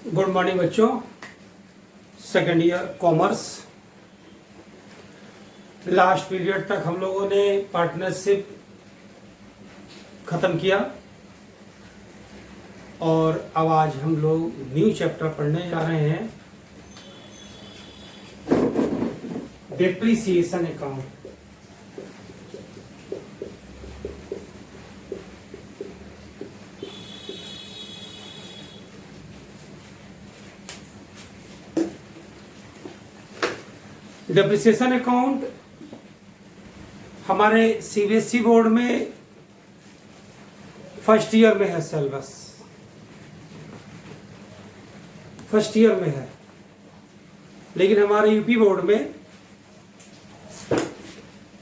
Good morning बच्चों। Second year commerce. Last period तक हम लोगों ने पार्टनरशिप खत्म किया और अब आज हम लोग न्यू चैप्टर पढ़ने जा रहे हैं, डेप्रिसिएशन अकाउंट। डेप्रिसिएशन अकाउंट हमारे सीबीएसई बोर्ड में फर्स्ट ईयर में है, सिलेबस फर्स्ट ईयर में है, लेकिन हमारे यूपी बोर्ड में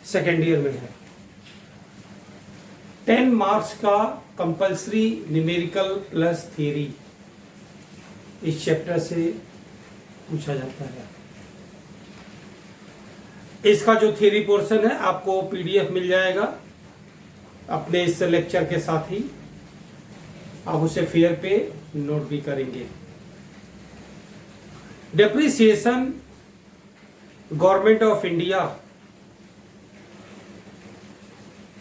सेकेंड ईयर में है। 10 मार्क्स का कंपल्सरी न्यूमेरिकल प्लस थ्योरी इस चैप्टर से पूछा जाता है। इसका जो थ्योरी पोर्शन है आपको पीडीएफ मिल जाएगा अपने इस लेक्चर के साथ ही, आप उसे फेयर पे नोट भी करेंगे। Depreciation government of India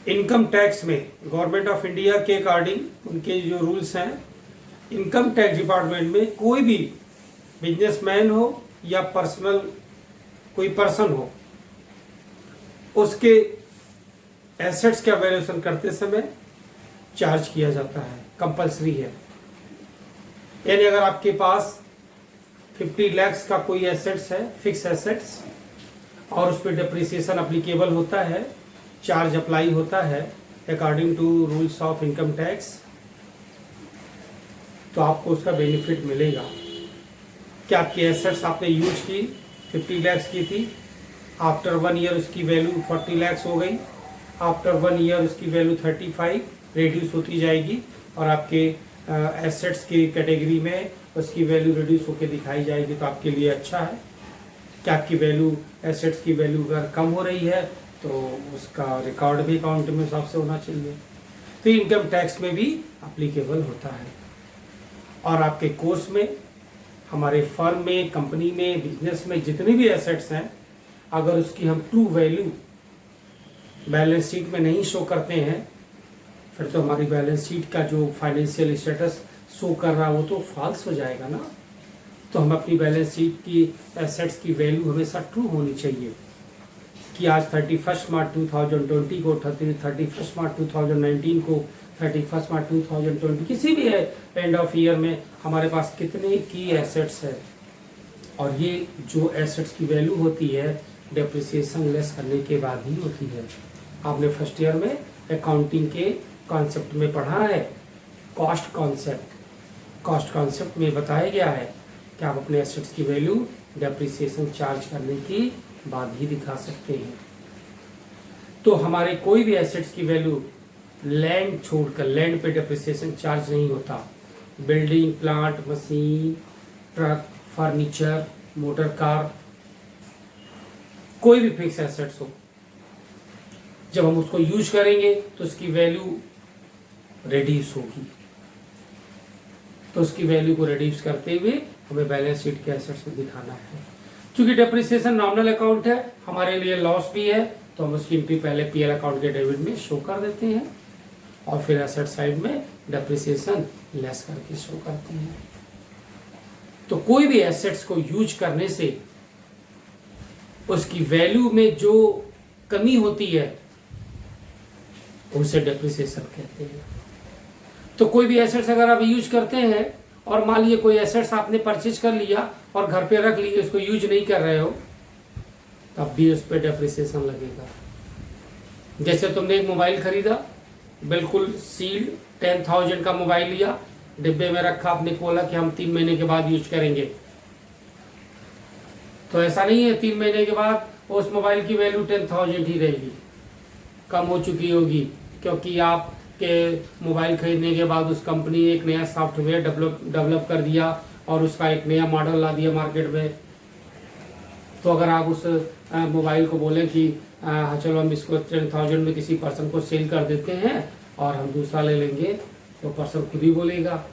income tax में, गवर्नमेंट ऑफ इंडिया के अकॉर्डिंग उनके जो रूल्स हैं, इनकम टैक्स डिपार्टमेंट में कोई भी बिजनेसमैन हो या पर्सनल कोई पर्सन हो, उसके एसेट्स का वैल्यूएशन करते समय चार्ज किया जाता है, कंपलसरी है। यानी अगर आपके पास 50 लाख का कोई एसेट्स है, फिक्स एसेट्स, और उस पर डेप्रिसिएशन अप्लीकेबल होता है, चार्ज अप्लाई होता है according to rules of income tax, तो आपको उसका बेनिफिट मिलेगा कि आपकी एसेट्स आपने यूज की 50 लाख की थी, आफ्टर 1 ईयर उसकी वैल्यू 40 लाख हो गई, आफ्टर 1 ईयर उसकी वैल्यू 35 रिड्यूस होती जाएगी और आपके एसेट्स की कैटेगरी में उसकी वैल्यू रिड्यूस होकर दिखाई जाएगी। तो आपके लिए अच्छा है कि आपकी वैल्यू, एसेट्स की वैल्यू अगर कम हो रही है तो उसका रिकॉर्ड भी अकाउंट में हिसाब से होना चाहिए। तो इनकम टैक्स में भी अप्लीकेबल होता है। और आपके कोर्स में, हमारे फर्म में, कंपनी में, बिजनेस में जितने भी एसेट्स हैं, अगर उसकी हम ट्रू वैल्यू बैलेंस शीट में नहीं शो करते हैं, फिर तो हमारी बैलेंस शीट का जो फाइनेंशियल स्टेटस शो कर रहा है वो तो फॉल्स हो जाएगा ना। तो हम अपनी बैलेंस शीट की एसेट्स की वैल्यू हमेशा ट्रू होनी चाहिए कि आज 31 मार्च 2020 को, 31 मार्च 2019 को, 31 मार्च 2020 किसी भी एंड ऑफ ईयर में हमारे पास कितने की एसेट्स है। और ये जो एसेट्स की वैल्यू होती है डेप्रिसिएशन लेस करने के बाद ही होती है। आपने फर्स्ट ईयर में अकाउंटिंग के कॉन्सेप्ट में पढ़ा है, कॉस्ट कॉन्सेप्ट। कॉस्ट कॉन्सेप्ट में बताया गया है कि आप अपने एसेट्स की वैल्यू डेप्रिसिएशन चार्ज करने के बाद ही दिखा सकते हैं। तो हमारे कोई भी एसेट्स की वैल्यू लैंड छोड़कर, लैंड पे डेप्रिसिएशन चार्ज नहीं होता। Building, plant, machine, truck, furniture, motor car, कोई भी फिक्स एसेट्स हो, जब हम उसको यूज करेंगे तो उसकी वैल्यू रिड्यूस होगी। तो उसकी वैल्यू को रिड्यूस करते हुए हमें बैलेंस शीट के एसेट्स में दिखाना है। क्योंकि डेप्रिसिएशन नॉमिनल अकाउंट है, हमारे लिए लॉस भी है, तो हम उसकी एंट्री पहले पीएल अकाउंट के डेबिट में शो कर देते हैं और फिर एसेट साइड में डेप्रिसिएशन लेस करके शो करते हैं। तो कोई भी एसेट्स को यूज करने से उसकी वैल्यू में जो कमी होती है उसे डेप्रिसिएशन कहते हैं। तो कोई भी एसेट्स अगर आप यूज करते हैं और मान लीजिए कोई एसेट्स आपने परचेज कर लिया और घर पे रख लिए, उसको यूज नहीं कर रहे हो, तब भी उस पर डेप्रिसिएशन लगेगा। जैसे तुमने एक मोबाइल खरीदा, बिल्कुल सील्ड 10,000 का मोबाइल लिया, डिब्बे में रखा, आपने बोला कि हम 3 महीने के बाद यूज करेंगे। तो ऐसा नहीं है 3 महीने के बाद उस मोबाइल की वैल्यू 10,000 ही रहेगी, कम हो चुकी होगी, क्योंकि आपके मोबाइल खरीदने के बाद उस कंपनी ने एक नया सॉफ्टवेयर डेवलप कर दिया और उसका एक नया मॉडल ला दिया मार्केट में। तो अगर आप उस मोबाइल को बोलें कि चलो हम इसको 10,000 में किसी पर्सन को सेल कर देते हैं और हम दूसरा ले लेंगे, तो पर्सन खुद ही बोलेगा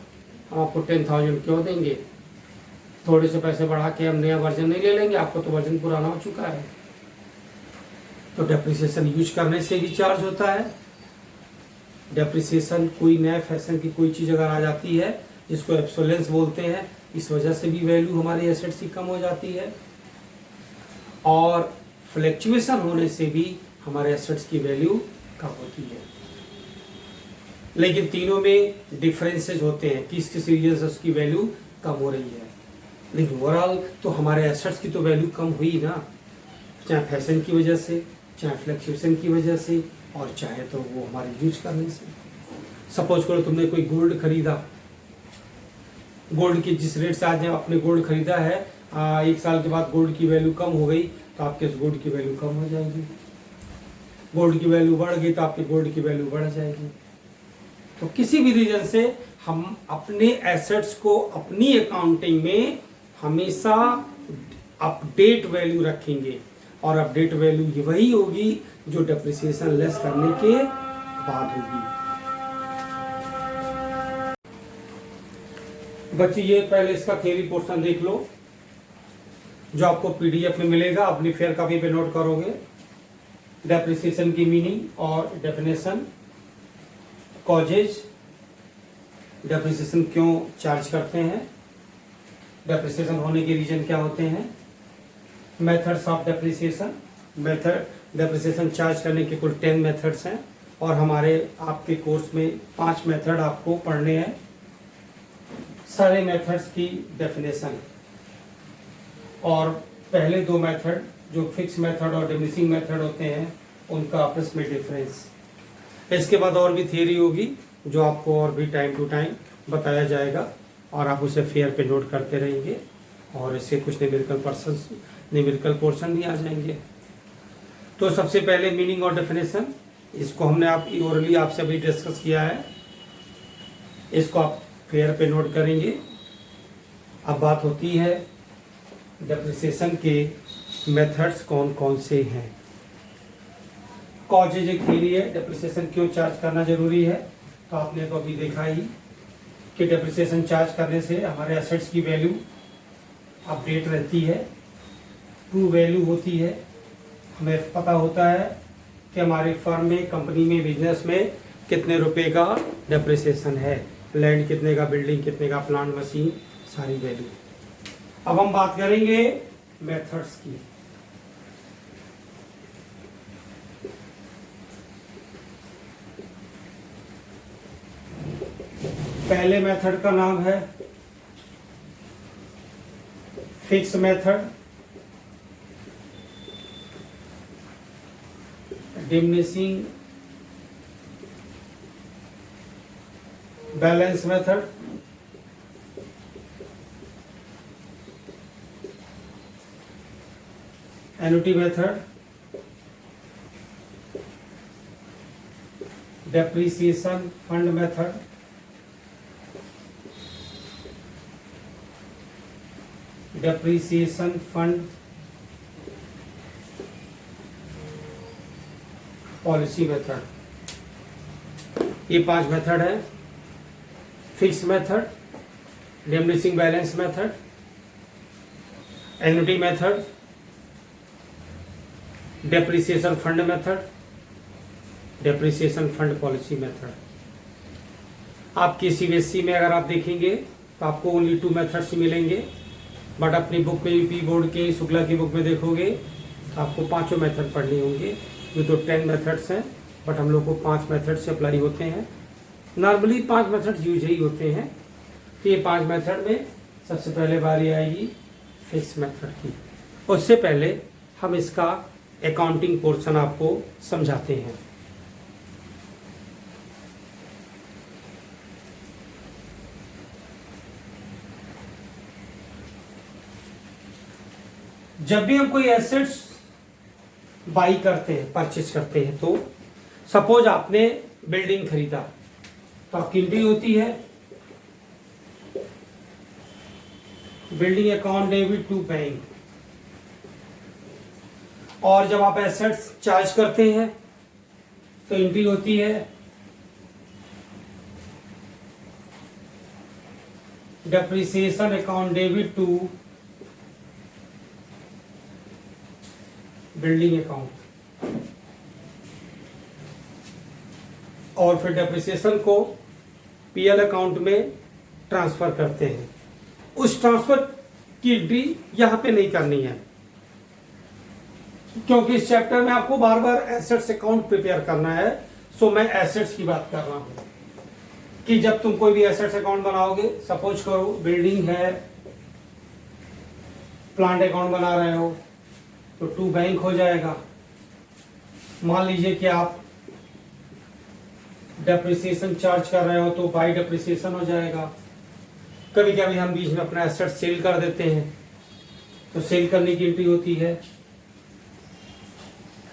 हम आपको 10,000 क्यों देंगे, थोड़े से पैसे बढ़ा के हम नया वर्जन नहीं ले लेंगे, आपको तो वर्जन पुराना हो चुका है। तो डेप्रिसिएशन यूज करने से भी चार्ज होता है। डेप्रिसिएशन कोई नया फैशन की कोई चीज़ अगर आ जाती है जिसको एब्सोलेंस बोलते हैं, इस वजह से भी वैल्यू हमारी एसेट्स की कम हो जाती है। और फ्लैक्चुएशन होने से भी हमारे एसेट्स की वैल्यू कम होती है। लेकिन तीनों में डिफरेंसेस होते हैं, किस किस रीजन से उसकी वैल्यू कम हो रही है। लेकिन ओवरऑल तो हमारे एसेट्स की तो वैल्यू कम हुई ना, चाहे फैशन की वजह से, चाहे फ्लैक्चुएशन की वजह से, और चाहे तो वो हमारे यूज करने से। सपोज करो तुमने कोई गोल्ड खरीदा, गोल्ड की जिस रेट से आज आपने गोल्ड खरीदा है, 1 साल के बाद गोल्ड की वैल्यू कम हो गई तो आपके उस गोल्ड की वैल्यू कम हो जाएगी। गोल्ड की वैल्यू बढ़ गई तो आपकी गोल्ड की वैल्यू बढ़ जाएगी। तो किसी भी रीजन से हम अपने एसेट्स को अपनी अकाउंटिंग में हमेशा अपडेट वैल्यू रखेंगे, और अपडेट वैल्यू वही होगी जो डेप्रिसिएशन लेस करने के बाद होगी। बच्चे ये पहले इसका थ्योरी पोर्शन देख लो जो आपको पीडीएफ में मिलेगा, अपनी फेयर कॉपी पे नोट करोगे। डेप्रिसिएशन की मीनिंग और डेफिनेशन, कॉजेज, डेप्रिसिएशन क्यों चार्ज करते हैं, डेप्रिसिएशन होने के रीजन क्या होते हैं, methods of depreciation. Method depreciation charge करने के कुल 10 मेथड्स हैं, और हमारे आपके कोर्स में 5 मेथड आपको पढ़ने हैं। सारे मेथड्स की डेफिनेशन, और पहले 2 मेथड जो फिक्स मेथड और डिमिनिशिंग मेथड होते हैं उनका आपस में डिफरेंस। इसके बाद और भी थियरी होगी जो आपको और भी टाइम टू टाइम बताया जाएगा, और आप उसे फेयर पे नोट करते रहेंगे, और इससे कुछ न्यूमेरिकल पोर्शन भी आ जाएंगे। तो सबसे पहले मीनिंग और डेफिनेशन, इसको हमने आप ओरली आपसे अभी डिस्कस किया है, इसको आप फेयर पे नोट करेंगे। अब बात होती है डेप्रिसिएशन के मेथड्स कौन कौन से हैं। कॉजेज एक थियरी है, डेप्रिसिएशन क्यों चार्ज करना जरूरी है। तो आपने तो अभी देखा ही कि डेप्रिसिएशन चार्ज करने से हमारे एसेट्स की वैल्यू अपडेट रहती है, ट्रू वैल्यू होती है। हमें पता होता है कि हमारी फर्म में, कंपनी में, बिजनेस में कितने रुपए का डेप्रिसिएशन है, लैंड कितने का, बिल्डिंग कितने का, प्लांट, मशीन, सारी वैल्यू। अब हम बात करेंगे मेथड्स की। पहले मेथड का नाम है fix method, diminishing balance method, annuity method, depreciation fund method, depreciation fund policy method. ये 5 मेथड है। Fix method, diminishing balance method, annuity method, depreciation fund method, depreciation fund policy method. आपकी CBSE में अगर आप देखेंगे तो आपको ओनली 2 मेथड्स मिलेंगे, बट अपनी बुक में यूपी बोर्ड के शुक्ला की बुक में देखोगे तो आपको 5 मेथड पढ़ने होंगे। ये तो 10 मेथड्स हैं, बट हम लोग को 5 मेथड से अप्लाई होते हैं। नॉर्मली 5 मेथड्स यूज ही होते हैं। तो ये 5 मेथड में सबसे पहले बारी आएगी फिक्स मेथड की। उससे पहले हम इसका अकाउंटिंग पोर्शन आपको समझाते हैं। जब भी हम कोई एसेट्स बाई करते हैं, परचेज करते हैं, तो सपोज आपने बिल्डिंग खरीदा तो आपकी एंट्री होती है building account debit to bank. और जब आप एसेट्स चार्ज करते हैं तो एंट्री होती है depreciation account debit to building account, और फिर डेप्रिसिएशन को पीएल अकाउंट में ट्रांसफर करते हैं। उस ट्रांसफर की एंट्री यहां पे नहीं करनी है, क्योंकि इस चैप्टर में आपको बार बार एसेट्स अकाउंट प्रिपेयर करना है। सो मैं एसेट्स की बात कर रहा हूं कि जब तुम कोई भी एसेट्स अकाउंट बनाओगे, सपोज करो बिल्डिंग है, प्लांट अकाउंट बना रहे हो तो टू बैंक हो जाएगा। मान लीजिए कि आप डेप्रिसिएशन चार्ज कर रहे हो तो बाई डेप्रिसिएशन हो जाएगा। कभी कभी हम बीच में अपना एसेट सेल कर देते हैं तो सेल करने की एंट्री होती है।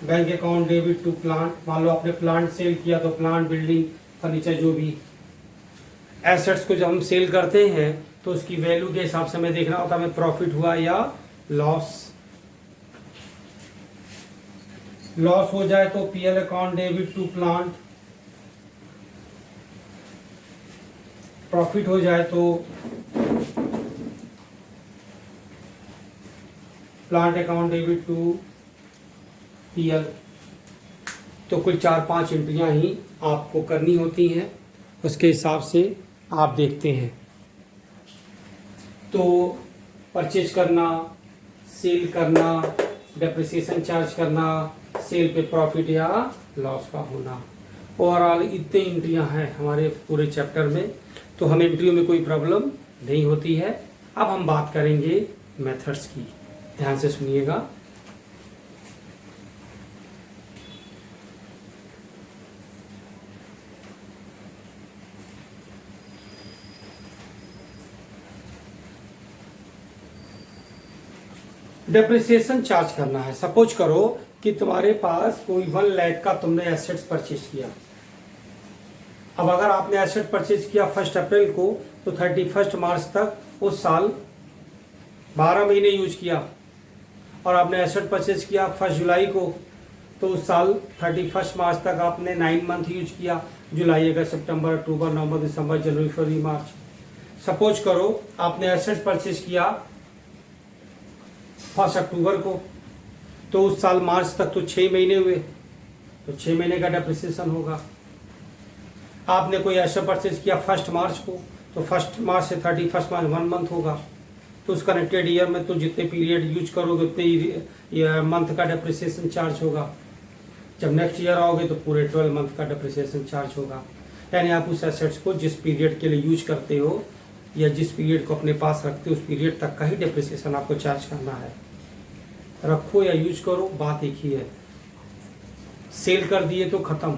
Bank account debit to plant, मान लो आपने प्लांट सेल किया तो प्लांट, बिल्डिंग, फर्नीचर, जो भी एसेट्स को जब हम सेल करते हैं तो उसकी वैल्यू के हिसाब से हमें देखना होता है हमें प्रॉफिट हुआ या लॉस। लॉस हो जाए तो PL account debit to plant, profit हो जाए तो plant account debit to PL. तो कुल 4-5 एंट्रियां ही आपको करनी होती हैं, उसके हिसाब से आप देखते हैं। तो परचेज करना, सेल करना, डेप्रिसिएशन चार्ज करना, सेल पे प्रॉफिट या लॉस का होना, ओवरऑल इतने एंट्रियां हैं हमारे पूरे चैप्टर में। तो हमें एंट्रियों में कोई प्रॉब्लम नहीं होती है। अब हम बात करेंगे मेथड्स की, ध्यान से सुनिएगा। डेप्रिसिएशन चार्ज करना है। सपोज करो कि तुम्हारे पास कोई 1 लाख का तुमने एसेट्स परचेज किया। अब अगर आपने एसेट परचेज किया 1 अप्रैल को तो 31 मार्च तक उस साल 12 महीने यूज किया, और आपने एसेट परचेज किया 1 जुलाई को तो उस साल 31 मार्च तक आपने 9 मंथ यूज किया, जुलाई, अगस्त, सितंबर, अक्टूबर, नवंबर, दिसंबर, जनवरी, फरवरी, मार्च। सपोज करो आपने एसेट परचेज किया 1 अक्टूबर को तो उस साल मार्च तक तो 6 महीने हुए, तो 6 महीने का डेप्रिसिएशन होगा। आपने कोई एसेट परचेज किया 1 मार्च को तो 1 मार्च से 31 मार्च 1 मंथ होगा, तो उस कनेक्टेड ईयर में तो जितने पीरियड यूज करोगे उतने मंथ का डेप्रिसिएशन चार्ज होगा। जब नेक्स्ट ईयर आओगे तो पूरे 12 मंथ का डेप्रिसिएशन चार्ज होगा। यानी आप उस एसेट्स को जिस पीरियड के लिए यूज करते हो या जिस पीरियड को अपने पास रखते हो उस पीरियड तक का ही डेप्रिसिएशन आपको चार्ज करना है। रखो या यूज करो, बात एक ही है। सेल कर दिए तो खत्म,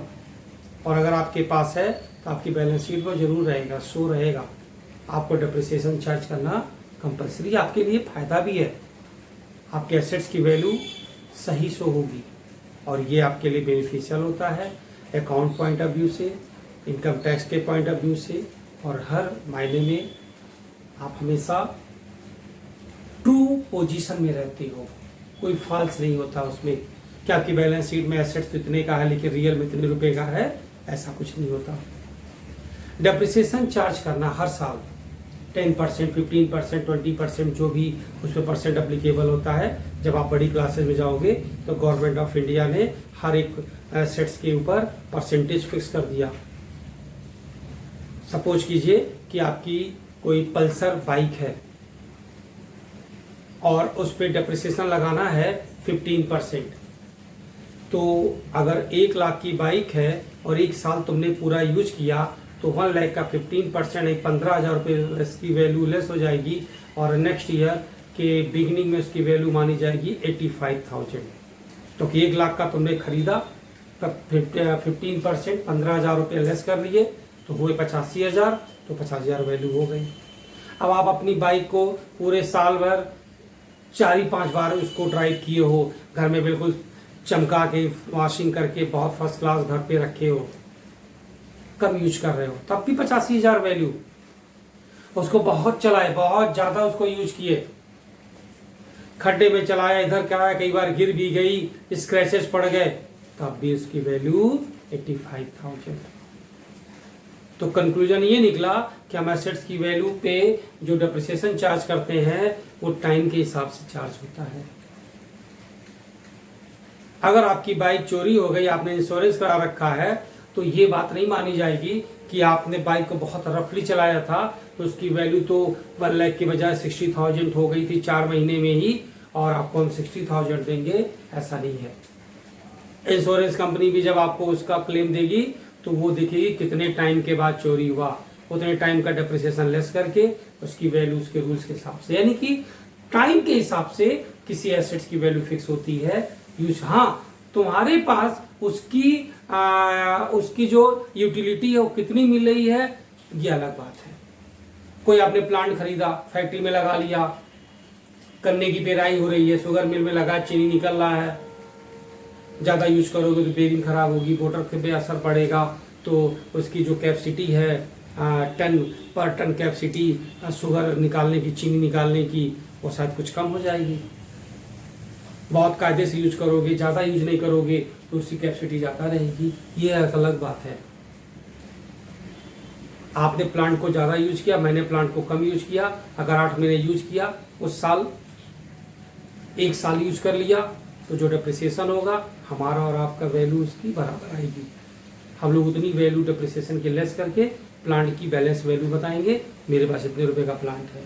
और अगर आपके पास है तो आपकी बैलेंस शीट में जरूर रहेगा, शो रहेगा। आपको डेप्रिसिएशन चार्ज करना कंपलसरी, आपके लिए फायदा भी है, आपके एसेट्स की वैल्यू सही शो होगी, और ये आपके लिए बेनिफिशियल होता है अकाउंट पॉइंट ऑफ व्यू से, इनकम टैक्स के पॉइंट ऑफ व्यू से, और हर मायने में आप हमेशा ट्रू पोजीशन में रहते हो, कोई फॉल्स नहीं होता उसमें कि आपकी बैलेंस शीट में एसेट्स तो इतने का है लेकिन रियल में इतने रुपए का है, ऐसा कुछ नहीं होता। डेप्रिसिएशन चार्ज करना हर साल 10%, 15%, 20% जो भी उस पर परसेंट अप्लीकेबल होता है। जब आप बड़ी क्लासेस में जाओगे तो गवर्नमेंट ऑफ इंडिया ने हर एक एसेट्स के ऊपर परसेंटेज फिक्स कर दिया। सपोज कीजिए कि आपकी कोई पल्सर बाइक है और उस पर डेप्रिसिएशन लगाना है 15%, तो अगर 1 लाख की बाइक है और 1 साल तुमने पूरा यूज किया तो 1 लाख का 15% 15,000 रुपये इसकी वैल्यू लेस हो जाएगी, और नेक्स्ट ईयर के बिगिनिंग में उसकी वैल्यू मानी जाएगी 85,000। तो 1 लाख का तुमने खरीदा तब 15% 15,000 रुपये लेस कर लिए तो हुए 85,000, तो 50,000 वैल्यू हो गई। अब आप अपनी बाइक को पूरे साल भर 4-5 बार उसको ड्राइव किए हो, घर में बिल्कुल चमका के वॉशिंग करके बहुत फर्स्ट क्लास घर पे रखे हो, कब यूज कर रहे हो, तब भी 85,000 वैल्यू। उसको बहुत चलाए, बहुत ज़्यादा उसको यूज किए, खड्डे में चलाया, इधर कराया, कई बार गिर भी गई, स्क्रैचेस पड़ गए, तब भी उसकी वैल्यू 85,000। तो कंक्लूजन ये निकला कि हम एसेट्स की वैल्यू पे जो डेप्रिसिएशन चार्ज करते हैं वो टाइम के हिसाब से चार्ज होता है। अगर आपकी बाइक चोरी हो गई, आपने इंश्योरेंस करा रखा है, तो ये बात नहीं मानी जाएगी कि आपने बाइक को बहुत रफली चलाया था तो उसकी वैल्यू तो 1 लाख की बजाय 60,000 हो गई थी 4 महीने में ही, और आपको हम 60,000 देंगे, ऐसा नहीं है। इंश्योरेंस कंपनी भी जब आपको उसका क्लेम देगी तो वो देखेगी कितने टाइम के बाद चोरी हुआ, उतने टाइम का डेप्रिसिएशन लेस करके उसकी वैल्यू उसके रूल्स के हिसाब से, यानी कि टाइम के हिसाब से किसी एसेट्स की वैल्यू फिक्स होती है। यूज हाँ, तुम्हारे पास उसकी जो यूटिलिटी है वो कितनी मिल रही है, ये अलग बात है। कोई आपने प्लांट खरीदा, फैक्ट्री में लगा लिया, गन्ने की पेराई हो रही है, शुगर मिल में लगा, चीनी निकल रहा है, ज़्यादा यूज करोगे तो बेरिंग खराब होगी, मोटर पे असर पड़ेगा, तो उसकी जो कैपेसिटी है टन पर टन कैपेसिटी शुगर निकालने की, चीनी निकालने की, वो शायद कुछ कम हो जाएगी। बहुत कायदे से यूज करोगे, ज़्यादा यूज नहीं करोगे तो उसकी कैपेसिटी ज़्यादा रहेगी, ये एक अलग बात है। आपने प्लांट को ज़्यादा यूज किया, मैंने प्लांट को कम यूज किया, अगर 8 महीने यूज किया, उस साल 1 साल यूज कर लिया, तो जो डेप्रिसिएशन होगा हमारा और आपका वैल्यू उसकी बराबर आएगी। हम लोग उतनी वैल्यू डेप्रिसिएशन के लेस करके प्लांट की बैलेंस वैल्यू बताएंगे, मेरे पास इतने रुपए का प्लांट है।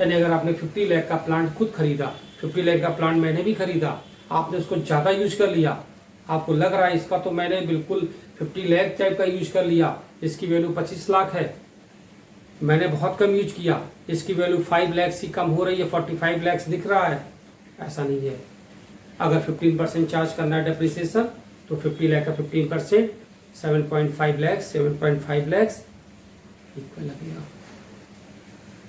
यानी अगर आपने 50 लाख का प्लांट खुद खरीदा, 50 लाख का प्लांट मैंने भी खरीदा, आपने उसको ज़्यादा यूज कर लिया, आपको लग रहा है इसका तो मैंने बिल्कुल 50 लाख टाइप का यूज कर लिया, इसकी वैल्यू 25 लाख है, मैंने बहुत कम यूज किया, इसकी वैल्यू 5 लाख से कम हो रही है, 45 लाख दिख रहा है, ऐसा नहीं है। अगर 15% चार्ज करना है डेप्रिसिएशन तो 50 लाख का 15% 7.5 लाख, 7.5 लाख इक्वल लगेगा।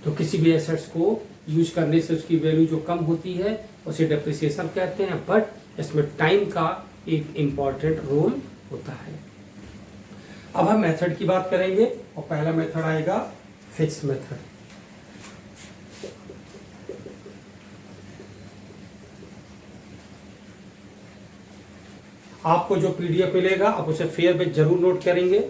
तो किसी भी एसेट्स को यूज करने से उसकी वैल्यू जो कम होती है उसे डेप्रिसिएशन कहते हैं, बट इसमें टाइम का एक इम्पॉर्टेंट रोल होता है। अब हम मेथड की बात करेंगे और पहला मेथड आएगा फिक्स मेथड। आपको जो पीडीएफ मिलेगा आप उसे फेयर पे जरूर नोट करेंगे।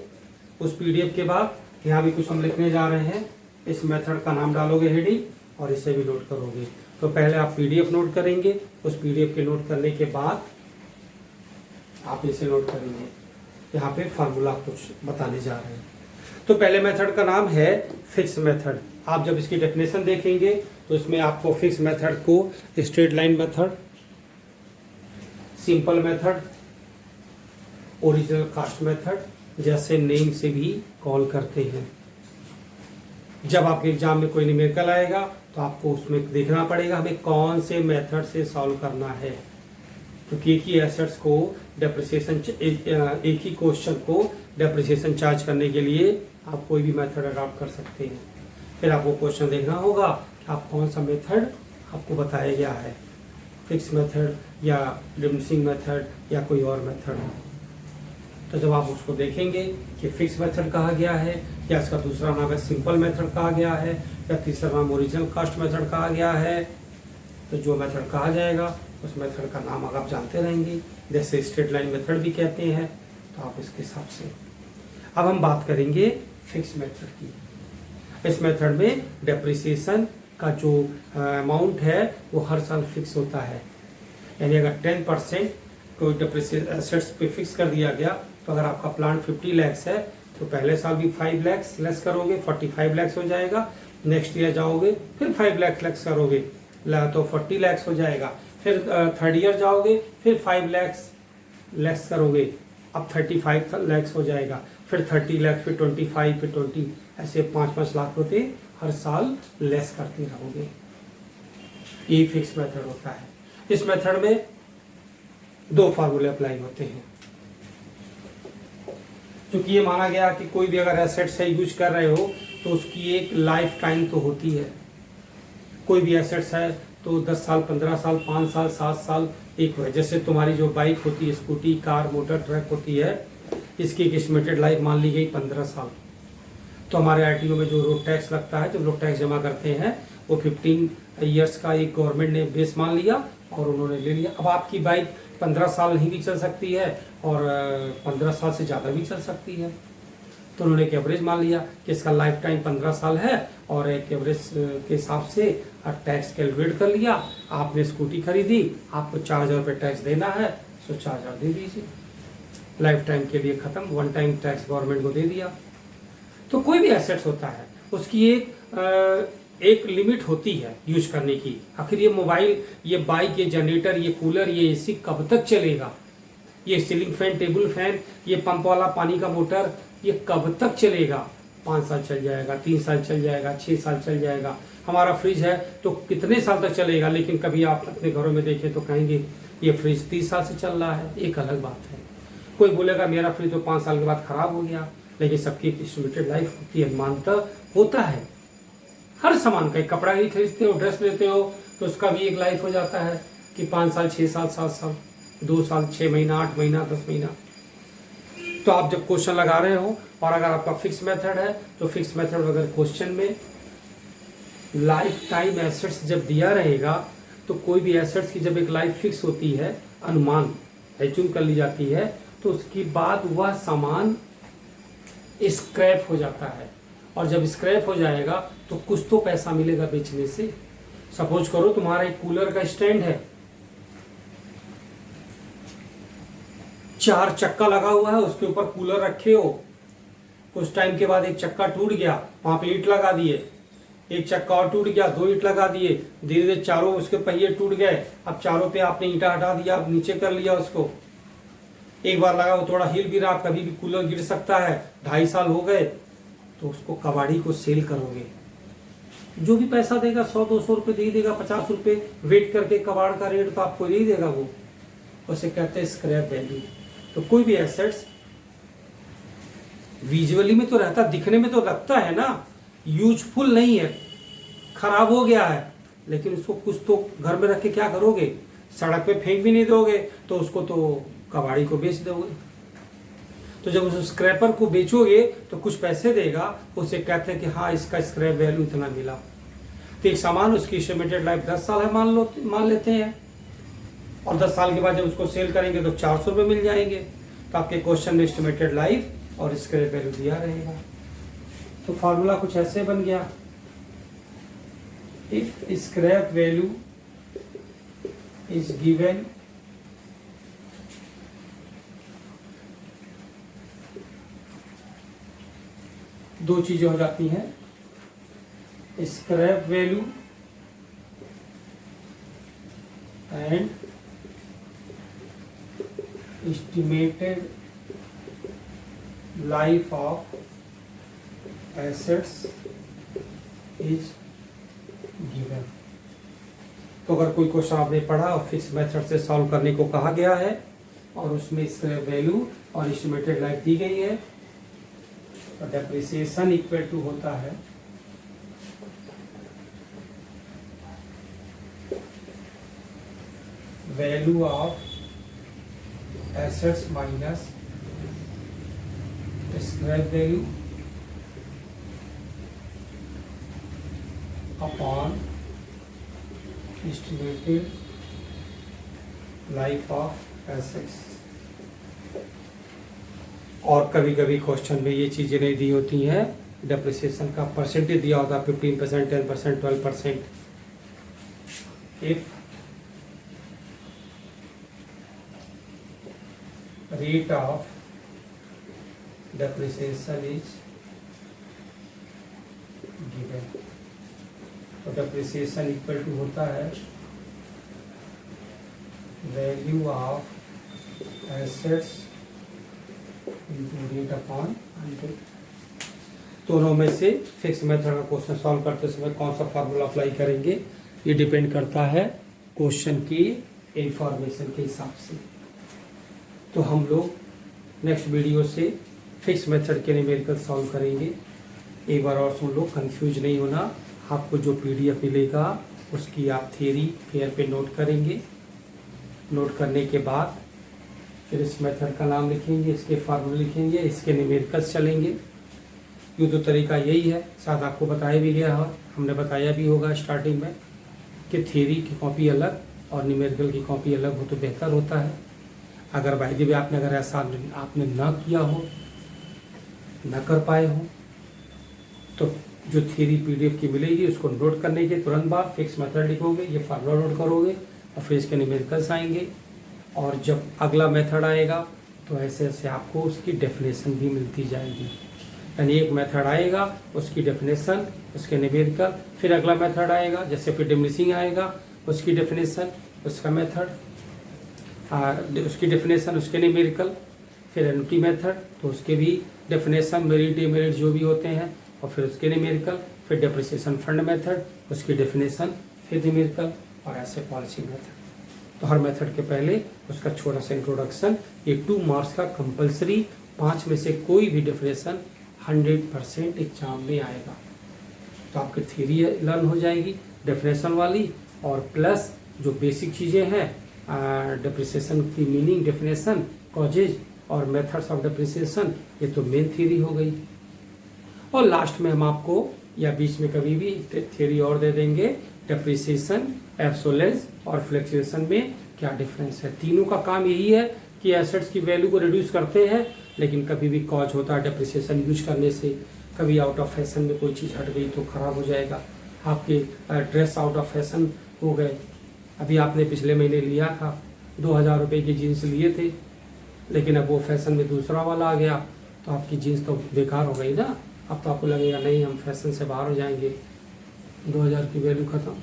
उस पीडीएफ के बाद यहाँ भी कुछ हम लिखने जा रहे हैं, इस मेथड का नाम डालोगे हेडिंग और इसे भी नोट करोगे। तो पहले आप पीडीएफ नोट करेंगे, उस पीडीएफ के नोट करने के बाद आप इसे नोट करेंगे। यहाँ पे फार्मूला कुछ बताने जा रहे हैं। तो पहले मेथड का नाम है फिक्स मेथड। आप जब इसकी डेफिनेशन देखेंगे तो इसमें आपको फिक्स मेथड को straight line method, simple method, original cost method जैसे नेम से भी कॉल करते हैं। जब आपके एग्जाम में कोई न्यूमेरिकल आएगा तो आपको उसमें देखना पड़ेगा हमें कौन से मेथड से सॉल्व करना है, क्योंकि एक ही एसेट्स को डेप्रिसिएशन, एक ही क्वेश्चन को डेप्रिसिएशन चार्ज करने के लिए आप कोई भी मेथड अडॉप्ट कर सकते हैं। फिर आपको क्वेश्चन देखना होगा कि आप कौन सा मेथड आपको बताया गया है, फिक्स मेथड या डिमिनिशिंग मेथड या कोई और मेथड। तो जब आप उसको देखेंगे कि फिक्स मेथड कहा गया है या इसका दूसरा नाम है सिंपल मेथड कहा गया है या तीसरा नाम ओरिजिनल कास्ट मेथड कहा गया है, तो जो मेथड कहा जाएगा उस मेथड का नाम अगर आप जानते रहेंगे, जैसे स्ट्रेट लाइन मेथड भी कहते हैं, तो आप इसके हिसाब से। अब हम बात करेंगे फिक्स मेथड की। इस मेथड में डेप्रिसिएशन का जो अमाउंट है वो हर साल फिक्स होता है। यानी अगर 10% कोई डेप्रिसिएशन एसेट्स पे फिक्स कर दिया गया, तो अगर आपका प्लांट 50 लाख है तो पहले साल भी 5 लाख लेस करोगे, 45 लाख हो जाएगा। नेक्स्ट ईयर जाओगे फिर 5 लाख लेस करोगे तो 40 लाख हो जाएगा। फिर थर्ड ईयर जाओगे फिर 5 लाख लेस करोगे, अब 35 लाख हो जाएगा। फिर 30 लाख, फिर 25, फिर 20, ऐसे 5-5 लाख होते हर साल लेस करते रहोगे। ये फिक्स मेथड होता है। इस मेथड में 2 फार्मूले अप्लाई होते हैं, क्योंकि ये माना गया कि कोई भी अगर एसेट से यूज कर रहे हो तो उसकी एक लाइफ टाइम तो होती है। कोई भी एसेट्स है तो 10 साल, 15 साल, 5 साल, 7 साल एक है। जैसे तुम्हारी जो बाइक होती है, स्कूटी, कार, मोटर, ट्रक होती है, इसकी एक एस्टिमेटेड लाइफ मान ली गई 15 साल। तो हमारे आरटीओ में जो रोड टैक्स लगता है, जब लोग टैक्स जमा करते हैं, वो 15 ईयर्स का एक गवर्नमेंट ने बेस मान लिया और उन्होंने ले लिया। अब आपकी बाइक 15 साल नहीं भी चल सकती है और 15 साल से ज़्यादा भी चल सकती है, तो उन्होंने एक एवरेज मान लिया कि इसका लाइफ टाइम 15 साल है और एक एवरेज के हिसाब से टैक्स कैलकुलेट कर लिया। आपने स्कूटी खरीदी, आपको 4,000 रुपये टैक्स देना है, तो 4,000 दे दीजिए, लाइफ टाइम के लिए ख़त्म, वन टाइम टैक्स गवर्नमेंट को दे दिया। तो कोई भी एसेट्स होता है उसकी एक लिमिट होती है यूज करने की। आखिर ये मोबाइल, ये बाइक, ये जनरेटर, ये कूलर, ये एसी कब तक चलेगा? ये सीलिंग फैन, टेबल फैन, ये पंप वाला पानी का मोटर, ये कब तक चलेगा? 5 साल चल जाएगा, 3 साल चल जाएगा, 6 साल चल जाएगा। हमारा फ्रिज है तो कितने साल तक चलेगा, लेकिन कभी आप अपने घरों में देखें तो कहेंगे ये फ्रिज 30 साल से चल रहा है, एक अलग बात है। कोई बोलेगा मेरा फ्रिज तो 5 साल के बाद खराब हो गया, लेकिन सबकी एक एस्टिमेटेड लाइफ होती है, मानता होता है। हर सामान का, एक कपड़ा ही खरीदते हो, ड्रेस लेते हो, तो उसका भी एक लाइफ हो जाता है कि 5 साल, 6 साल, 7 साल, 2 साल, 6 महीना, 8 महीना, 10 महीना। तो आप जब क्वेश्चन लगा रहे हो और अगर आपका फिक्स मेथड है तो फिक्स मेथड अगर क्वेश्चन में लाइफ टाइम एसेट्स जब दिया रहेगा तो कोई भी एसेट्स की जब एक लाइफ फिक्स होती है, अनुमान एज्यूम कर ली जाती है, तो उसके बाद वह सामान स्क्रैप हो जाता है। और जब स्क्रैप हो जाएगा तो कुछ तो पैसा मिलेगा बेचने से। सपोज करो तुम्हारा एक कूलर का स्टैंड है, 4 चक्का लगा हुआ है, उसके ऊपर कूलर रखे हो, कुछ टाइम के बाद एक चक्का टूट गया, वहां पे ईंट लगा दिए, एक चक्का और टूट गया, 2 ईंट लगा दिए, धीरे धीरे चारों उसके पहिए टूट गए, अब चारों पे आपने ईंटा हटा दिया, अब नीचे कर लिया उसको, एक बार लगा वो थोड़ा हिल गिरा, कभी भी कूलर गिर सकता है, 2.5 साल हो गए, तो उसको कबाड़ी को सेल करोगे, जो भी पैसा देगा 100-200 रुपये दे देगा, 50 रुपये वेट करके कबाड़ का रेट तो आपको दे देगा वो, उसे कहते हैं स्क्रैप वैल्यू। तो कोई भी एसेट्स विजुअली में तो रहता, दिखने में तो लगता है ना यूजफुल नहीं है, खराब हो गया है, लेकिन उसको कुछ तो घर में रख के क्या करोगे? सड़क पे फेंक भी नहीं दोगे, तो उसको तो कबाड़ी को बेच दोगे। तो जब उस स्क्रैपर को बेचोगे तो कुछ पैसे देगा, उसे कहते हैं कि हाँ इसका स्क्रैप वैल्यू इतना मिला। तो एक सामान उसकी एस्टिमेटेड लाइफ 10 साल है मान लेते हैं, और 10 साल के बाद जब उसको सेल करेंगे तो 400 रुपये मिल जाएंगे। तो आपके क्वेश्चन में एस्टिमेटेड लाइफ और स्क्रैप वैल्यू दिया रहेगा। तो फार्मूला कुछ ऐसे बन गया, if scrap value is given दो चीजें हो जाती हैं, scrap value and estimated life of assets is given. तो अगर कोई क्वेश्चन आपने पढ़ा और फिक्स मेथड से सॉल्व करने को कहा गया है और उसमें स्क्रैप वैल्यू और एस्टिमेटेड लाइफ दी गई है, तो डेप्रिसिएशन इक्वल टू होता है value of assets minus scrap value upon estimated life of assets. और कभी कभी क्वेश्चन में ये चीज़ें नहीं दी होती हैं, डेप्रिसिएशन का परसेंटेज दिया होता है 15%, 10%, 12%। If rate of depreciation is given, तो डेप्रिसिएशन इक्वल टू होता है value of assets rate upon 100। दोनों में से फिक्स मेथड का क्वेश्चन सॉल्व करते समय कौन सा फार्मूला अप्लाई करेंगे, ये डिपेंड करता है क्वेश्चन की इंफॉर्मेशन के हिसाब से। तो हम लोग नेक्स्ट वीडियो से फिक्स मेथड के न्यूमेरिकल सॉल्व करेंगे। एक बार और सुन लो, कंफ्यूज नहीं होना। आपको जो पीडीएफ मिलेगा उसकी आप थ्योरी पेयर पे नोट करेंगे, नोट करने के बाद फिर इस मेथड का नाम लिखेंगे, इसके फार्मूले लिखेंगे, इसके न्यूमेरिकल्स चलेंगे। यूँ तो तरीका यही है, शायद आपको बताया भी गया हो, हमने बताया भी होगा स्टार्टिंग में कि थ्योरी की कॉपी अलग और न्यूमेरिकल की कॉपी अलग हो तो बेहतर होता है। अगर बाय द वे आपने अगर ऐसा आपने ना किया हो, न कर पाए हो, तो जो थ्योरी पीडीएफ की मिलेगी उसको नोट करने के तुरंत बाद फिक्स मेथड लिखोगे, ये फार्मूला नोट करोगे और फिर इसके न्यूमेरिकल्स आएंगे और जब अगला मेथड आएगा तो ऐसे ऐसे आपको उसकी डेफिनेशन भी मिलती जाएगी। यानी एक मेथड आएगा, उसकी डेफिनेशन, उसके न्यूमेरिकल, फिर अगला मेथड आएगा, जैसे फिर डिमिनिशिंग आएगा, उसकी डेफिनेशन, उसका मेथड, उसकी डेफिनेशन, उसके न्यूमेरिकल, फिर एनुटी मेथड तो उसके भी डेफिनेशन, मेरिट डिमेरिट जो भी होते हैं, और फिर उसके न्यूमेरिकल, फिर डेप्रिसिएशन फंड मेथड, उसकी डेफिनेशन, फिर न्यूमेरिकल, और ऐसे पॉलिसी मेथड। तो हर मेथड के पहले उसका छोटा सा इंट्रोडक्शन, ये 2 मार्क्स का कंपलसरी, 5 में से कोई भी डेफिनेशन 100% एग्जाम में आएगा। तो आपकी थ्योरी लर्न हो जाएगी डेफिनेशन वाली, और प्लस जो बेसिक चीज़ें हैं, डेप्रिसिएशन की मीनिंग, डेफिनेशन, कॉजेज और मेथड्स ऑफ डेप्रिसिएशन, ये तो मेन थ्योरी हो गई। और लास्ट में हम आपको या बीच में कभी भी थ्योरी और दे देंगे, डेप्रिसिएशन, एब्सोलेंस और फ्लक्चुएशन में क्या डिफरेंस है। तीनों का काम यही है कि एसेट्स की वैल्यू को रिड्यूस करते हैं, लेकिन कभी भी कॉज होता है डेप्रिसिएशन यूज करने से, कभी आउट ऑफ फैशन में कोई चीज़ हट गई तो खराब हो जाएगा। आपके ड्रेस आउट ऑफ फैशन हो गए, अभी आपने पिछले महीने लिया था 2000 रुपये की जीन्स लिए थे, लेकिन अब वो फैशन में दूसरा वाला आ गया तो आपकी जीन्स तो बेकार हो गई ना। अब तो आपको लगेगा नहीं हम फैशन से बाहर हो जाएंगे, 2000 की वैल्यू ख़त्म।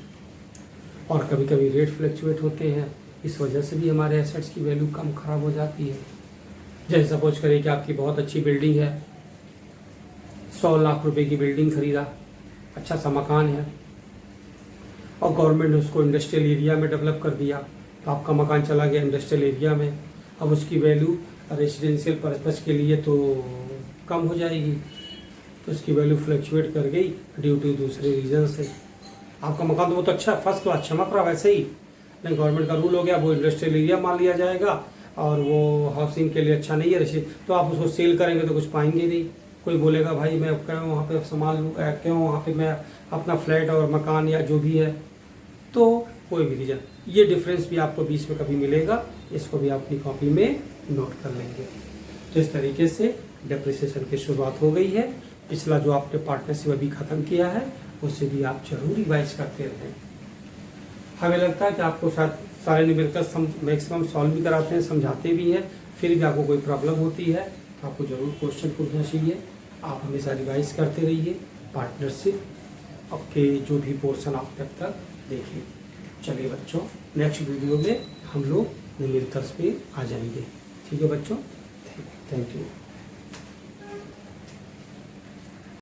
और कभी कभी रेट फ्लक्चुएट होते हैं, इस वजह से भी हमारे एसेट्स की वैल्यू कम खराब हो जाती है। जैसे सपोज करें कि आपकी बहुत अच्छी बिल्डिंग है, 100 लाख रुपए की बिल्डिंग खरीदा, अच्छा सा मकान है, और गवर्नमेंट ने उसको इंडस्ट्रियल एरिया में डेवलप कर दिया, तो आपका मकान चला गया इंडस्ट्रियल एरिया में। अब उसकी वैल्यू रेजिडेंशियल पर्पज़ के लिए तो कम हो जाएगी, तो उसकी वैल्यू फ्लक्चुएट कर गई ड्यू टू दूसरे रीजन से। आपका मकान तो बहुत अच्छा, फर्स्ट क्लास चमक रहा वैसे ही, लेकिन गवर्नमेंट का रूल हो गया वो इंडस्ट्रियल एरिया मान लिया जाएगा और वो हाउसिंग के लिए अच्छा नहीं है, तो आप उसको सेल करेंगे तो कुछ पाएंगे नहीं। कोई बोलेगा भाई मैं क्यों वहाँ पे संभाल लूँ, क्यों वहाँ पे मैं अपना फ्लैट और मकान या जो भी है, तो कोई भी रीज़न। ये डिफरेंस भी आपको बीच में कभी मिलेगा, इसको भी आप अपनी कॉपी में नोट कर लेंगे। तो इस तरीके से डेप्रिसिएशन की शुरुआत हो गई है। पिछला जो आपने पार्टनरशिप अभी ख़त्म किया है उससे भी आप जरूर रिवाइज करते रहें। हमें लगता है कि आपको शायद सारे न्यूमेरिकल मैक्सिमम सॉल्व भी कराते हैं, समझाते भी हैं, फिर भी आपको कोई प्रॉब्लम होती है तो आपको ज़रूर क्वेश्चन पूछना चाहिए। आप हमेशा रिवाइज करते रहिए पार्टनरशिप के जो भी पोर्शन आप तब तक देखिए। चलिए बच्चों, नेक्स्ट वीडियो में हम लोग न्यूमेरिकल्स पे आ जाएंगे। ठीक है बच्चों, थैंक यू।